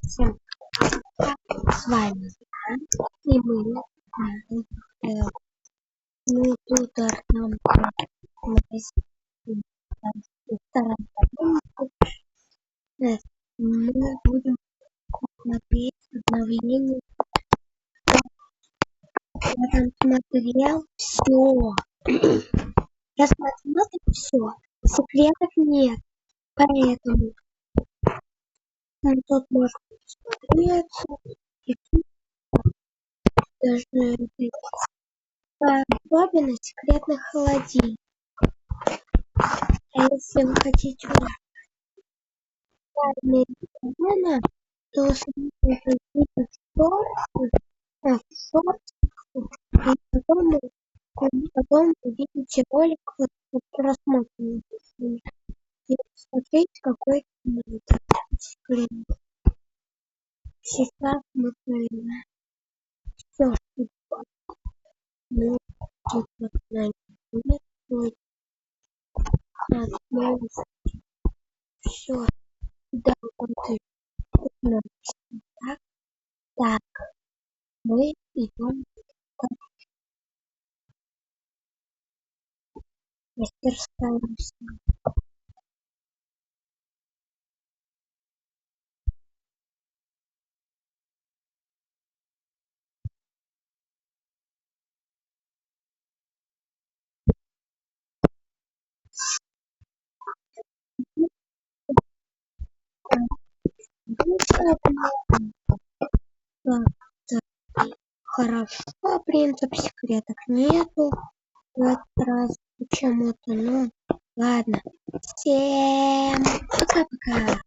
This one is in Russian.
Всем привет, с вами я, и мы тут нам мы будем смотреть обновление. Я там смотрел все. Я смотрел все. Секретов нет. Поэтому тут можно посмотреться. И даже особенность секретных холодильников. А если вы хотите узнать, то смотрите в шорт, и потом увидите ролик просмотренный. И смотреть какой-то секрет. Сейчас мы проверяем все, что мы тут найдем. Все, да, так, мы идем к мастерской. Хорошо, принцип секретов нету в этот раз почему-то. Ну ладно, всем пока-пока.